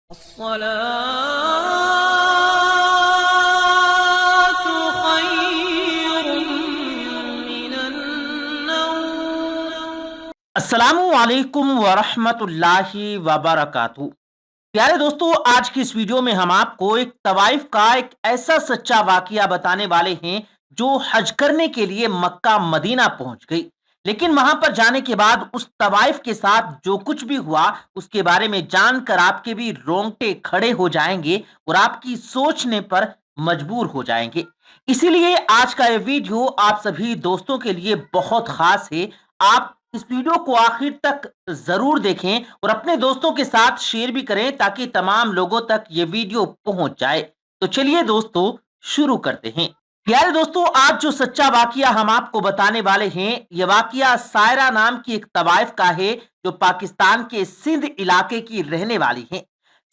الصلاة خير من النوم. السلام علیکم ورحمۃ اللہ وبرکاتہ. پیارے دوستو، آج کی اس ویڈیو میں ہم آپ کو ایک طوائف کا ایک ایسا سچا واقعہ بتانے والے ہیں جو حج کرنے کے لیے مکہ مدینہ پہنچ گئی، لیکن وہاں پر جانے کے بعد اس طوائف کے ساتھ جو کچھ بھی ہوا اس کے بارے میں جان کر آپ کے بھی رونگٹے کھڑے ہو جائیں گے اور آپ کی سوچنے پر مجبور ہو جائیں گے. اسی لیے آج کا یہ ویڈیو آپ سبھی دوستوں کے لیے بہت خاص ہے. آپ اس ویڈیو کو آخر تک ضرور دیکھیں اور اپنے دوستوں کے ساتھ شیئر بھی کریں تاکہ تمام لوگوں تک یہ ویڈیو پہنچ جائے. تو چلیے دوستو شروع کرتے ہیں. پیارے دوستو، آج جو سچا واقعہ ہم آپ کو بتانے والے ہیں یہ واقعہ سائرہ نام کی ایک طوائف کا ہے جو پاکستان کے سندھ علاقے کی رہنے والی ہیں.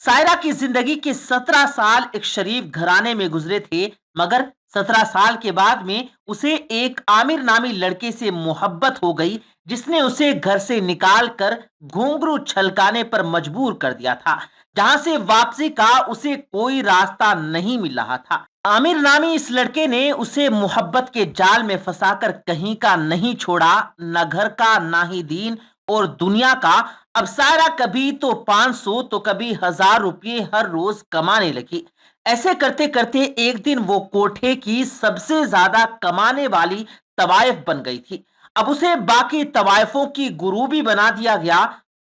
سائرہ کی زندگی کے 17 سال ایک شریف گھرانے میں گزرے تھے، مگر 17 سال کے بعد میں اسے ایک عامر نامی لڑکے سے محبت ہو گئی جس نے اسے گھر سے نکال کر گھونگرو چھلکانے پر مجبور کر دیا تھا، جہاں سے واپسی کا اسے کوئی راستہ نہیں مل رہا تھا. عامر نامی اس لڑکے نے اسے محبت کے جال میں پھنسا کر کہیں کا نہیں چھوڑا، نہ گھر کا نہ ہی دین اور دنیا کا. اب سائرہ کبھی تو 500 تو کبھی 1000 روپے ہر روز کمانے لگی. ایسے کرتے کرتے ایک دن وہ کوٹھے کی سب سے زیادہ کمانے والی طوائف بن گئی تھی. اب اسے باقی طوائفوں کی گرو بھی بنا دیا گیا.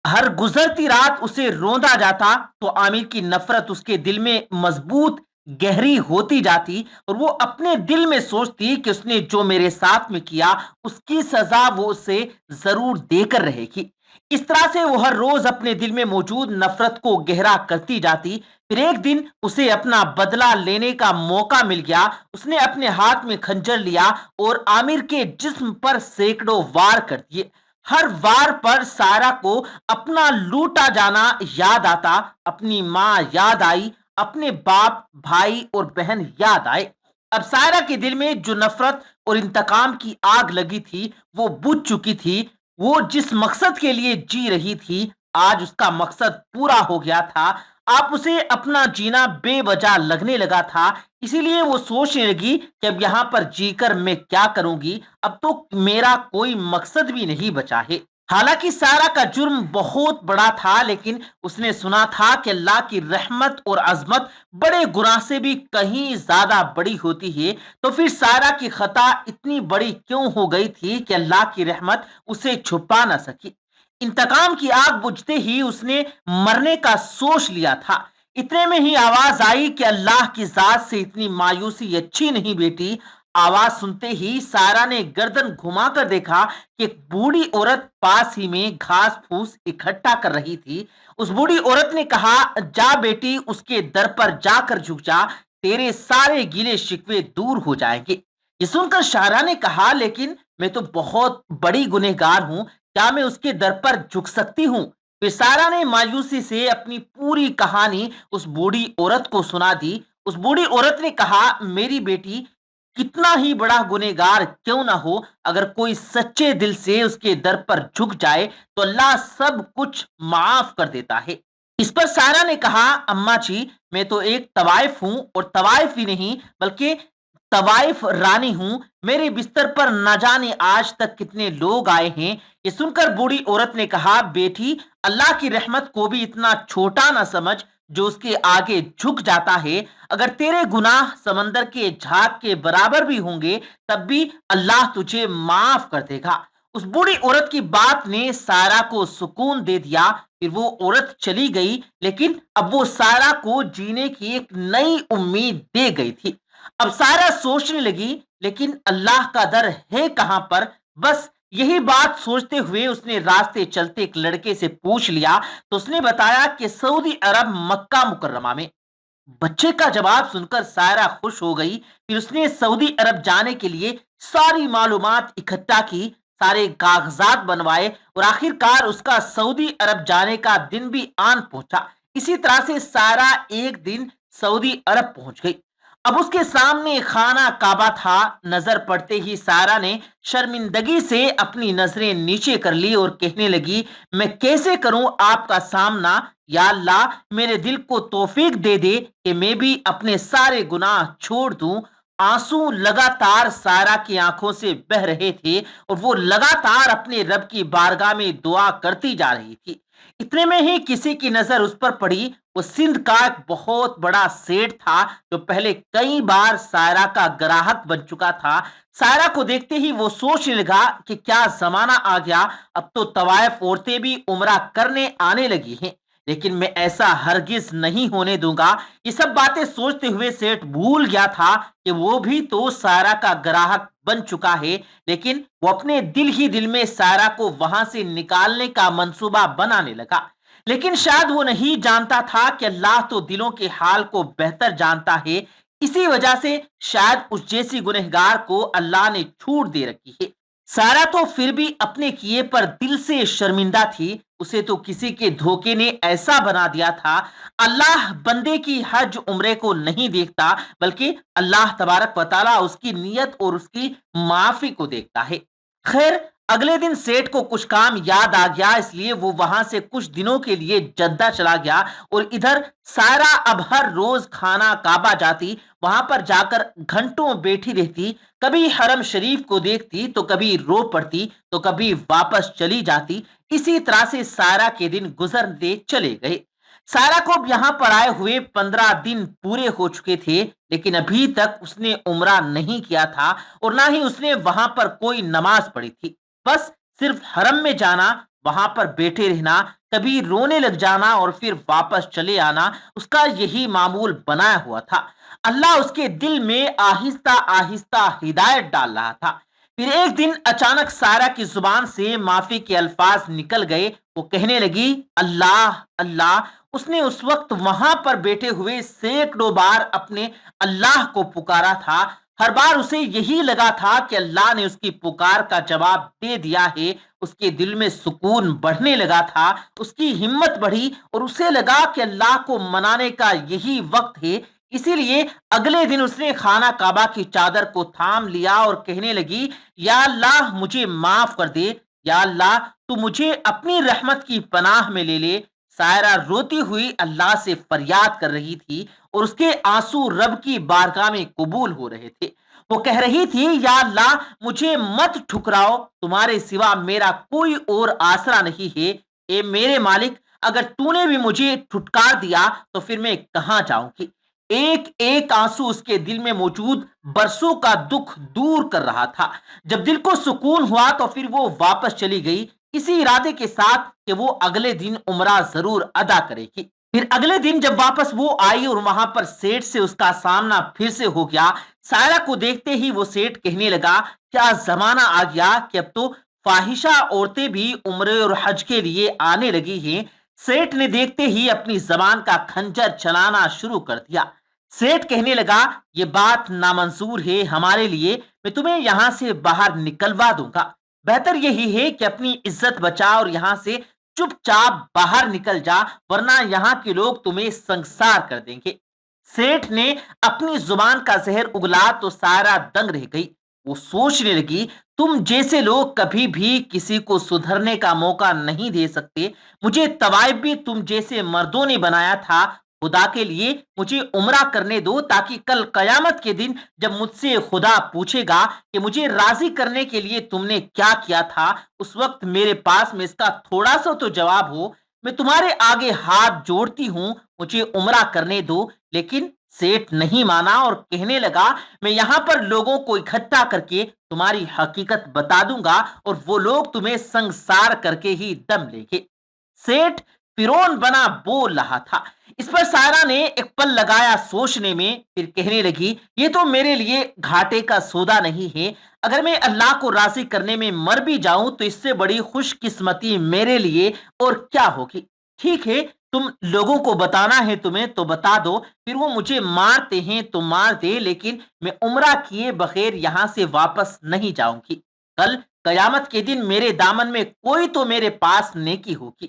ہر گزرتی رات اسے روندا جاتا تو عامر کی نفرت اس کے دل میں مضبوط گہری ہوتی جاتی اور وہ اپنے دل میں سوچتی کہ اس نے جو میرے ساتھ میں کیا اس کی سزا وہ اسے ضرور دے کر رہے گی. اس طرح سے وہ ہر روز اپنے دل میں موجود نفرت کو گہرا کرتی جاتی. پھر ایک دن اسے اپنا بدلہ لینے کا موقع مل گیا. اس نے اپنے ہاتھ میں خنجر لیا اور عامر کے جسم پر سینکڑوں وار کر دیے. ہر وار پر سائرہ کو اپنا لوٹا جانا یاد آتا، اپنی ماں یاد آئی، اپنے باپ، بھائی اور بہن یاد آئے. اب سائرہ کے دل میں جو نفرت اور انتقام کی آگ لگی تھی وہ بجھ چکی تھی. وہ جس مقصد کے لیے جی رہی تھی آج اس کا مقصد پورا ہو گیا تھا. آپ اسے اپنا جینا بے وجہ لگنے لگا تھا، اسی لیے وہ سوچنے لگی کہ اب یہاں پر جی کر میں کیا کروں گی، اب تو میرا کوئی مقصد بھی نہیں بچا ہے. حالانکہ سائرہ کا جرم بہت بڑا تھا، لیکن اس نے سنا تھا کہ اللہ کی رحمت اور عظمت بڑے گناہ سے بھی کہیں زیادہ بڑی ہوتی ہے. تو پھر سائرہ کی خطا اتنی بڑی کیوں ہو گئی تھی کہ اللہ کی رحمت اسے چھپا نہ سکی. انتقام کی آگ بجھتے ہی اس نے مرنے کا سوچ لیا تھا. اتنے میں ہی آواز آئی کہ اللہ کی ذات سے اتنی مایوسی اچھی نہیں بیٹی. آواز سنتے ہی سائرہ نے گردن گھما کر دیکھا کہ ایک بوڑھی عورت پاس ہی میں گھاس پھوس اکٹھا کر رہی تھی. اس بوڑھی عورت نے کہا، جا بیٹی اس کے در پر جا کر جھک جا، تیرے سارے گیلے شکوے دور ہو جائیں گے. یہ سن کر سائرہ نے کہا، لیکن میں تو بہت بڑی گنہگار ہوں، کیا میں اس کے در پر جھک سکتی ہوں؟ پھر سائرہ نے مایوسی سے اپنی پوری کہانی اس بوڑھی عورت کو سنا دی. اس بوڑھی عورت نے کہا، میری بیٹی کتنا ہی بڑا گنہگار کیوں نہ ہو، اگر کوئی سچے دل سے اس کے در پر جھک جائے تو اللہ سب کچھ معاف کر دیتا ہے. اس پر سائرہ نے کہا، اماں جی میں تو ایک طوائف ہوں، اور طوائف ہی نہیں بلکہ طوائف رانی ہوں. میرے بستر پر نہ جانے آج تک کتنے لوگ آئے ہیں. یہ سن کر بوڑھی عورت نے کہا، بیٹی اللہ کی رحمت کو بھی اتنا چھوٹا نہ سمجھ جو اس کے آگے جھک جاتا ہے. اگر تیرے گناہ سمندر کے جھاگ کے برابر بھی ہوں گے تب بھی اللہ تجھے معاف کر دے گا. اس بوڑھی عورت کی بات نے سائرہ کو سکون دے دیا. پھر وہ عورت چلی گئی، لیکن اب وہ سائرہ کو جینے کی ایک نئی امید دے گئی تھی. اب سائرہ سوچنے لگی، لیکن اللہ کا در ہے کہاں پر؟ بس یہی بات سوچتے ہوئے اس نے راستے چلتے ایک لڑکے سے پوچھ لیا تو اس نے بتایا کہ سعودی عرب مکہ مکرمہ میں. بچے کا جواب سن کر سائرہ خوش ہو گئی. پھر اس نے سعودی عرب جانے کے لیے ساری معلومات اکٹھا کی، سارے کاغذات بنوائے اور آخر کار اس کا سعودی عرب جانے کا دن بھی آن پہنچا. اسی طرح سے سائرہ ایک دن سعودی عرب پہنچ گئی. اب اس کے سامنے خانہ کعبہ تھا۔ نظر پڑتے ہی سارا نے شرمندگی سے اپنی نظریں نیچے کر لی اور کہنے لگی، میں کیسے کروں آپ کا سامنا؟ یا اللہ میرے دل کو توفیق دے دے کہ میں بھی اپنے سارے گناہ چھوڑ دوں۔ آنسو لگاتار سارا کی آنکھوں سے بہ رہے تھے اور وہ لگاتار اپنے رب کی بارگاہ میں دعا کرتی جا رہی تھی۔ اتنے میں ہی کسی کی نظر اس پر پڑی۔ وہ سندھ کا ایک بہت بڑا سیٹ تھا جو پہلے کئی بار سائرہ کا گراہک بن چکا تھا۔ سائرہ کو دیکھتے ہی وہ سوچنے لگا کہ کیا زمانہ آ گیا، اب تو طوائف عورتیں بھی عمرہ کرنے آنے لگی ہیں، لیکن میں ایسا ہرگز نہیں ہونے دوں گا۔ یہ سب باتیں سوچتے ہوئے سیٹ بھول گیا تھا کہ وہ بھی تو سائرہ کا گراہک بن چکا ہے، لیکن وہ اپنے دل ہی دل میں سائرہ کو وہاں سے نکالنے کا منصوبہ بنانے لگا۔ لیکن شاید وہ نہیں جانتا تھا کہ اللہ تو دلوں کے حال کو بہتر جانتا ہے، اسی وجہ سے شاید اس جیسی گنہگار کو اللہ نے چھوٹ دے رکھی ہے۔ سارا تو پھر بھی اپنے کیے پر دل سے شرمندہ تھی، اسے تو کسی کے دھوکے نے ایسا بنا دیا تھا۔ اللہ بندے کی حج عمرے کو نہیں دیکھتا، بلکہ اللہ تبارک و تعالیٰ اس کی نیت اور اس کی معافی کو دیکھتا ہے۔ خیر، اگلے دن سیٹ کو کچھ کام یاد آ گیا، اس لیے وہ وہاں سے کچھ دنوں کے لیے جدہ چلا گیا اور ادھر سائرہ اب ہر روز خانہ کعبہ جاتی، وہاں پر جا کر گھنٹوں بیٹھی رہتی، کبھی حرم شریف کو دیکھتی تو کبھی رو پڑتی تو کبھی واپس چلی جاتی۔ اسی طرح سے سائرہ کے دن گزرتے چلے گئے۔ سائرہ کو اب یہاں پر آئے ہوئے 15 دن پورے ہو چکے تھے، لیکن ابھی تک اس نے عمرہ نہیں کیا تھا اور نہ ہی اس نے وہاں پر کوئی نماز پڑھی تھی۔ بس صرف حرم میں جانا، وہاں پر بیٹھے رہنا، کبھی رونے لگ جانا اور پھر واپس چلے آنا، اس کا یہی معمول بنایا ہوا تھا۔ اللہ اس کے دل میں آہستہ آہستہ ہدایت ڈال رہا تھا۔ پھر ایک دن اچانک سارا کی زبان سے معافی کے الفاظ نکل گئے۔ وہ کہنے لگی، اللہ اللہ۔ اس نے اس وقت وہاں پر بیٹھے ہوئے سینکڑوں بار اپنے اللہ کو پکارا تھا۔ ہر بار اسے یہی لگا تھا کہ اللہ نے اس کی پکار کا جواب دے دیا ہے۔ اس کے دل میں سکون بڑھنے لگا تھا، اس کی ہمت بڑھی اور اسے لگا کہ اللہ کو منانے کا یہی وقت ہے۔ اسی لیے اگلے دن اس نے خانہ کعبہ کی چادر کو تھام لیا اور کہنے لگی، یا اللہ مجھے معاف کر دے، یا اللہ تو مجھے اپنی رحمت کی پناہ میں لے لے۔ سائرہ روتی ہوئی اللہ سے فریاد کر رہی تھی اور اس کے آنسو رب کی بارگاہ میں قبول ہو رہے تھے۔ وہ کہہ رہی تھی، یا اللہ مجھے مت ٹھکراؤ، تمہارے سوا میرا کوئی اور آسرا نہیں ہے۔ اے میرے مالک، اگر تو نے بھی مجھے ٹھٹکار دیا تو پھر میں کہاں جاؤں گی؟ ایک ایک آنسو اس کے دل میں موجود برسوں کا دکھ دور کر رہا تھا۔ جب دل کو سکون ہوا تو پھر وہ واپس چلی گئی، اسی ارادے کے ساتھ کہ وہ اگلے دن عمرہ ضرور ادا کرے گی۔ پھر اگلے دن جب واپس وہ آئی اور وہاں پر سیٹ سے اس کا سامنا پھر سے ہو گیا، سائرہ کو دیکھتے ہی وہ سیٹ کہنے لگا، کیا زمانہ آ گیا کہ اب تو فاحشہ عورتیں بھی عمرے اور حج کے لیے آنے لگی ہیں۔ سیٹ نے دیکھتے ہی اپنی زبان کا خنجر چلانا شروع کر دیا۔ سیٹ کہنے لگا، یہ بات نامنظور ہے ہمارے لیے، میں تمہیں یہاں سے باہر نکلوا دوں گا۔ بہتر یہی ہے کہ اپنی عزت بچا اور یہاں سے چپ چاپ باہر نکل جا، ورنہ یہاں کے لوگ تمہیں سنسار کر دیں گے۔ سیٹ نے اپنی زبان کا زہر اگلا تو سارا دنگ رہ گئی۔ وہ سوچنے لگی، تم جیسے لوگ کبھی بھی کسی کو سدھرنے کا موقع نہیں دے سکتے، مجھے طوائف بھی تم جیسے مردوں نے بنایا تھا۔ خدا کے لیے مجھے عمرہ کرنے دو، تاکہ کل قیامت کے دن جب مجھ سے خدا پوچھے گا کہ مجھے راضی کرنے کے لیے تم نے کیا کیا تھا، اس وقت میرے پاس میں اس کا تھوڑا سا تو جواب ہو۔ میں تمہارے آگے ہاتھ جوڑتی ہوں، مجھے عمرہ کرنے دو۔ لیکن سیٹ نہیں مانا اور کہنے لگا، میں یہاں پر لوگوں کو اکٹھا کر کے تمہاری حقیقت بتا دوں گا اور وہ لوگ تمہیں سنسار کر کے ہی دم لیں گے۔ سیٹ فرعون بنا بول رہا تھا۔ اس پر سائرہ نے ایک پل لگایا سوچنے میں، پھر کہنے لگی، یہ تو میرے لیے گھاٹے کا سودا نہیں ہے۔ اگر میں اللہ کو راضی کرنے میں مر بھی جاؤں تو اس سے بڑی خوش قسمتی میرے لیے اور کیا ہوگی۔ ٹھیک ہے، تم لوگوں کو بتانا ہے تمہیں تو بتا دو، پھر وہ مجھے مارتے ہیں تو مار دے، لیکن میں عمرہ کیے بغیر یہاں سے واپس نہیں جاؤں گی۔ کل قیامت کے دن میرے دامن میں کوئی تو میرے پاس نیکی ہوگی۔